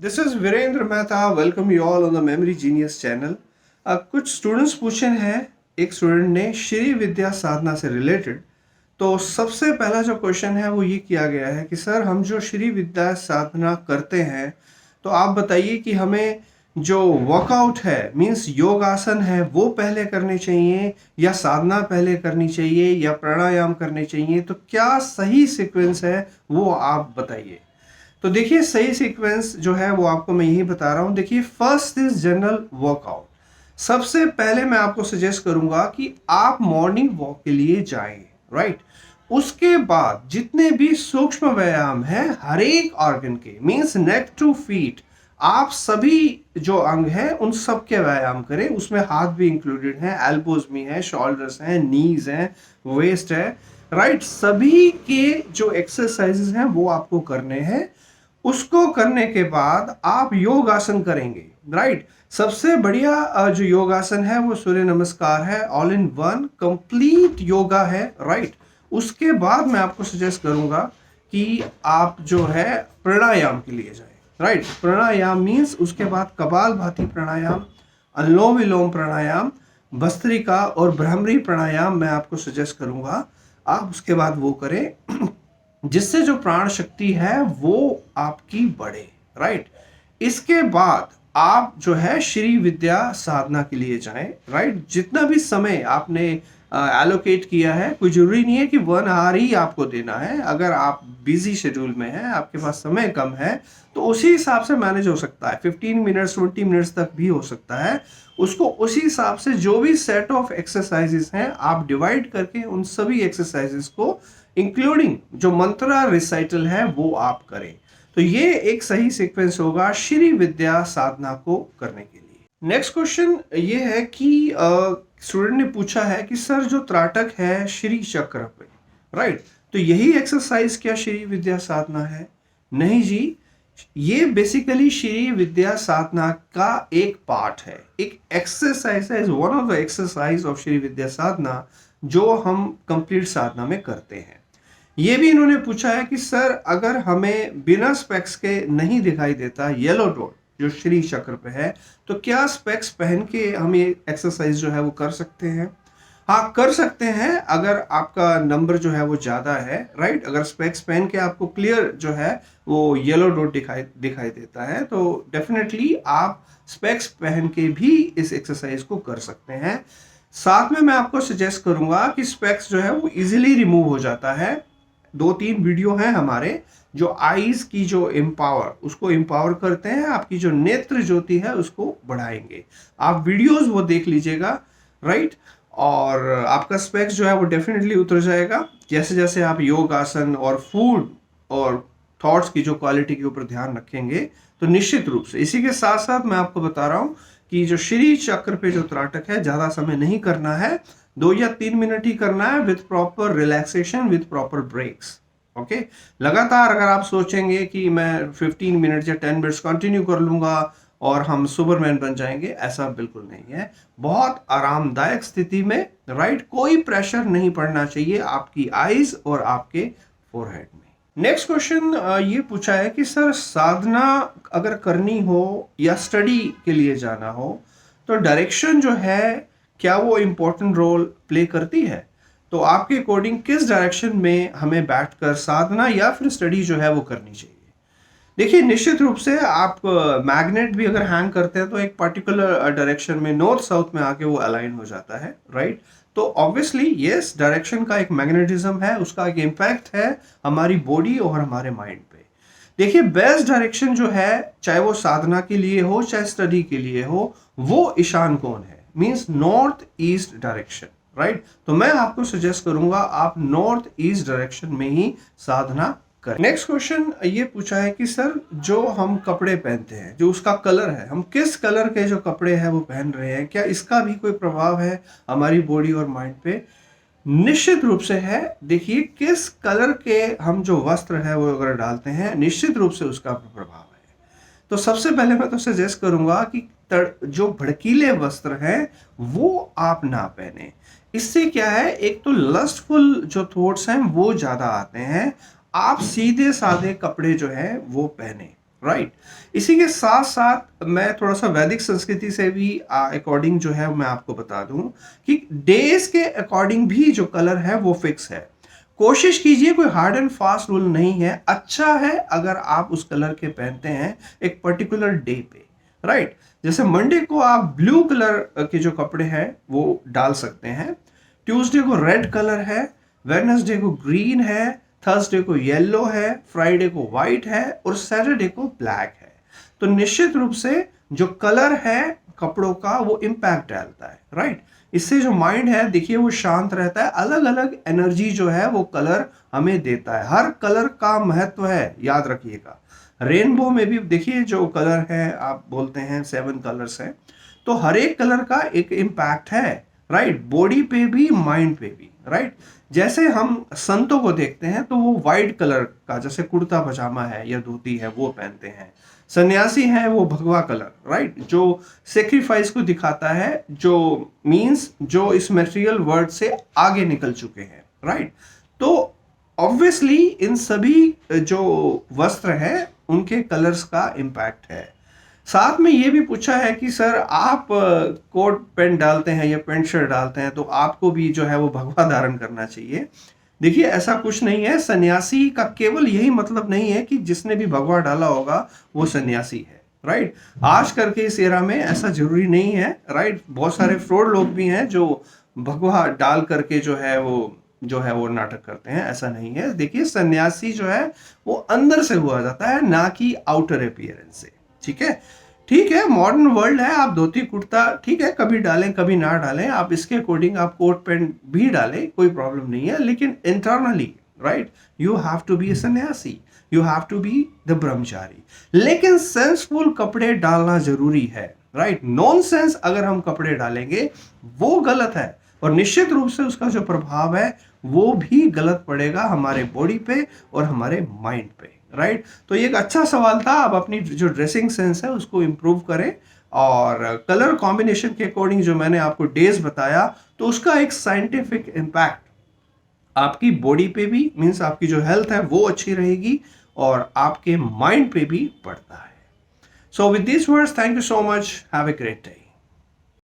This is Virendra Mehta. Welcome you all on the Memory Genius channel. कुछ students पूछे हैं, एक student ने श्री विद्या साधना से रिलेटेड। तो सबसे पहला जो क्वेश्चन है वो ये किया गया है कि सर हम जो श्री विद्या साधना करते हैं तो आप बताइए कि हमें जो वर्कआउट है मीन्स योगासन है वो पहले करने चाहिए या साधना पहले करनी चाहिए या प्राणायाम करने चाहिए, तो क्या सही सीक्वेंस है वो आप बताइए। तो देखिए सही सीक्वेंस जो है वो आपको मैं यही बता रहा हूं। देखिए फर्स्ट इज जनरल वर्कआउट। सबसे पहले मैं आपको सजेस्ट करूंगा कि आप मॉर्निंग वॉक के लिए जाएं, राइट। उसके बाद जितने भी सूक्ष्म व्यायाम हैं हर एक ऑर्गन के मींस नेक टू फीट, आप सभी जो अंग हैं उन सब के व्यायाम करें। उसमें हाथ भी इंक्लूडेड हैं, एल्बोज भी हैं, शोल्डर्स हैं, नीज हैं, वेस्ट है, राइट। सभी के जो एक्सरसाइजेस हैं वो आपको करने हैं। उसको करने के बाद आप योगासन करेंगे, राइट। सबसे बढ़िया जो योगासन है वो सूर्य नमस्कार है, all in one complete yoga है, राइट। उसके बाद मैं आपको सजेस्ट करूंगा कि आप जो है प्राणायाम के लिए जाएं, राइट। प्राणायाम मीन्स उसके बाद कपालभाति प्राणायाम, अनुलोम विलोम प्राणायाम, भस्त्रिका और भ्रामरी प्राणायाम मैं आपको सजेस्ट करूंगा। आप उसके बाद वो करें जिससे जो प्राण शक्ति है वो आपकी बढ़े, राइट। इसके बाद आप जो है श्री विद्या साधना के लिए जाएं, राइट। जितना भी समय आपने एलोकेट किया है, कोई जरूरी नहीं है कि 1 आवर ही आपको देना है। अगर आप बिजी शेड्यूल में हैं, आपके पास समय कम है, तो उसी हिसाब से मैनेज हो सकता है। 15 मिनट्स 20 मिनट्स तक भी हो सकता है। उसको उसी हिसाब से जो भी सेट ऑफ एक्सरसाइजेस हैं आप डिवाइड करके उन सभी एक्सरसाइजेस को इंक्लूडिंग जो मंत्रा रिसाइटल है वो आप करें। तो ये एक सही सीक्वेंस होगा श्री विद्या साधना को करने के लिए। नेक्स्ट क्वेश्चन ये है कि स्टूडेंट ने पूछा है कि सर जो त्राटक है श्री चक्र पे, राइट, तो यही एक्सरसाइज क्या श्री विद्या साधना है? नहीं जी, ये बेसिकली श्री विद्या साधना का एक पार्ट है, एक एक्सरसाइज है, one of the exercise of Shri Vidya sadhana जो हम कंप्लीट साधना में करते हैं। ये भी इन्होंने पूछा है कि सर अगर हमें बिना स्पेक्स के नहीं दिखाई देता येलो डॉट जो श्री चक्र पे है, तो क्या स्पेक्स पहन के हम ये एक्सरसाइज जो है वो कर सकते हैं? हाँ, कर सकते हैं अगर आपका नंबर जो है वो ज़्यादा है, राइट। अगर स्पेक्स पहन के आपको क्लियर जो है वो येलो डॉट दिखाई देता है तो डेफिनेटली आप स्पेक्स पहन के भी इस एक्सरसाइज को कर सकते हैं। साथ में मैं आपको सजेस्ट करूंगा कि स्पेक्स जो है वो इजीली रिमूव हो जाता है। 2-3 वीडियो हैं हमारे जो आईज की जो उसको एम्पावर करते हैं, आपकी जो नेत्र ज्योति है उसको बढ़ाएंगे। आप वीडियोस वो देख लीजिएगा, राइट। और आपका स्पेक्स जो है वो डेफिनेटली उतर जाएगा जैसे जैसे आप योग आसन और फूड और थॉट्स की जो क्वालिटी के ऊपर ध्यान रखेंगे। तो निश्चित रूप से इसी के साथ साथ मैं आपको बता रहा हूँ कि जो श्री चक्र पे जो त्राटक है ज़्यादा समय नहीं करना है, 2 या 3 मिनट ही करना है with proper relaxation, with proper breaks. Okay, लगातार अगर आप सोचेंगे कि मैं 15 मिनट या 10 मिनट्स कंटिन्यू कर लूंगा और हम सुपरमैन बन जाएंगे, ऐसा बिल्कुल नहीं है। बहुत आरामदायक स्थिति में, राइट, कोई प्रेशर नहीं पड़ना चाहिए आपकी आईज और आपके फोरहेड में। नेक्स्ट क्वेश्चन ये पूछा है कि सर साधना अगर करनी हो या स्टडी के लिए जाना हो तो डायरेक्शन जो है क्या वो इम्पोर्टेंट रोल प्ले करती है? तो आपके अकॉर्डिंग किस डायरेक्शन में हमें बैठकर साधना या फिर स्टडी जो है वो करनी चाहिए? देखिए निश्चित रूप से आप मैग्नेट भी अगर हैंग करते हैं तो एक पर्टिकुलर डायरेक्शन में नॉर्थ साउथ में आके वो अलाइन हो जाता है, राइट। तो ऑब्वियसली यस, डायरेक्शन का एक मैग्नेटिज्म है, उसका एक इम्पैक्ट है हमारी बॉडी और हमारे माइंड पे। देखिए बेस्ट डायरेक्शन जो है चाहे वो साधना के लिए हो चाहे स्टडी के लिए हो, वो ईशान कोण है, means north east direction, right. तो मैं आपको सजेस्ट करूंगा आप नॉर्थ ईस्ट डायरेक्शन में ही साधना करें। नेक्स्ट क्वेश्चन ये पूछा है कि सर जो हम कपड़े पहनते हैं, जो उसका कलर है, हम किस कलर के जो कपड़े हैं वो पहन रहे हैं, क्या इसका भी कोई प्रभाव है हमारी बॉडी और माइंड पे? निश्चित रूप से है। देखिए किस कलर के हम जो वस्त्र है वो अगर डालते हैं निश्चित रूप से उसका प्रभाव है। तो सबसे पहले मैं तो सजेस्ट करूंगा कि जो भड़कीले वस्त्र हैं वो आप ना पहने। इससे क्या है, एक तो लस्टफुल जो थॉट्स हैं वो ज्यादा आते हैं। आप सीधे साधे कपड़े जो है वो पहने, राइट। इसी के साथ साथ मैं थोड़ा सा वैदिक संस्कृति से भी अकॉर्डिंग जो है मैं आपको बता दूं कि डेज के अकॉर्डिंग भी जो कलर है वो फिक्स है। कोशिश कीजिए, कोई हार्ड एंड फास्ट रूल नहीं है। अच्छा है अगर आप उस कलर के पहनते हैं एक पर्टिकुलर डे पे, राइट। जैसे मंडे को आप ब्लू कलर के जो कपड़े हैं वो डाल सकते हैं, ट्यूसडे को रेड कलर है, वेडनेसडे को ग्रीन है, थर्सडे को येलो है, फ्राइडे को व्हाइट है और सैटरडे को ब्लैक है। तो निश्चित रूप से जो कलर है कपड़ों का वो इम्पैक्ट डालता है, राइट। इससे जो माइंड है देखिए वो शांत रहता है। अलग अलग एनर्जी जो है वो कलर हमें देता है। हर कलर का महत्व है, याद रखिएगा। रेनबो में भी देखिए जो कलर है, आप बोलते हैं 7 कलर्स हैं, तो हर एक कलर का एक इम्पैक्ट है, राइट। बॉडी पे भी, माइंड पे भी, राइट। जैसे हम संतों को देखते हैं तो वो वाइट कलर का जैसे कुर्ता पजामा है या धोती है वो पहनते हैं। सन्यासी है वो भगवा कलर, राइट, जो सेक्रीफाइस को दिखाता है, जो मींस जो इस मटेरियल वर्ल्ड से आगे निकल चुके हैं, राइट। तो ऑब्वियसली इन सभी जो वस्त्र है उनके कलर्स का इम्पैक्ट है। साथ में ये भी पूछा है कि सर आप कोट पैंट डालते हैं या पैंट शर्ट डालते हैं तो आपको भी जो है वो भगवा धारण करना चाहिए। देखिए ऐसा कुछ नहीं है। सन्यासी का केवल यही मतलब नहीं है कि जिसने भी भगवा डाला होगा वो सन्यासी है, राइट। आज करके इस एरा में ऐसा जरूरी नहीं है, राइट। बहुत सारे फ्रॉड लोग भी हैं जो भगवा डाल करके जो है वो नाटक करते हैं। ऐसा नहीं है। देखिए सन्यासी जो है वो अंदर से हुआ जाता है, ना कि आउटर अपीयरेंस से, ठीक है। ठीक है, मॉडर्न वर्ल्ड है, आप धोती कुर्ता ठीक है कभी डालें कभी ना डालें, आप इसके अकॉर्डिंग आप कोट पैंट भी डालें, कोई प्रॉब्लम नहीं है। लेकिन internally, right, you have to be a sannyasi, you have to be the brahmachari. लेकिन सेंसफुल कपड़े डालना जरूरी है, राइट। नॉनसेंस अगर हम कपड़े डालेंगे वो गलत है और निश्चित रूप से उसका जो प्रभाव है वो भी गलत पड़ेगा हमारे बॉडी पे और हमारे माइंड पे, राइट। तो ये एक अच्छा सवाल था। आप अपनी जो ड्रेसिंग सेंस है उसको इम्प्रूव करें और कलर कॉम्बिनेशन के अकॉर्डिंग जो मैंने आपको डेज बताया तो उसका एक साइंटिफिक इम्पैक्ट आपकी बॉडी पे भी, मीन्स आपकी जो हेल्थ है वो अच्छी रहेगी और आपके माइंड पे भी पड़ता है। So with this words, thank you so much, have a great day.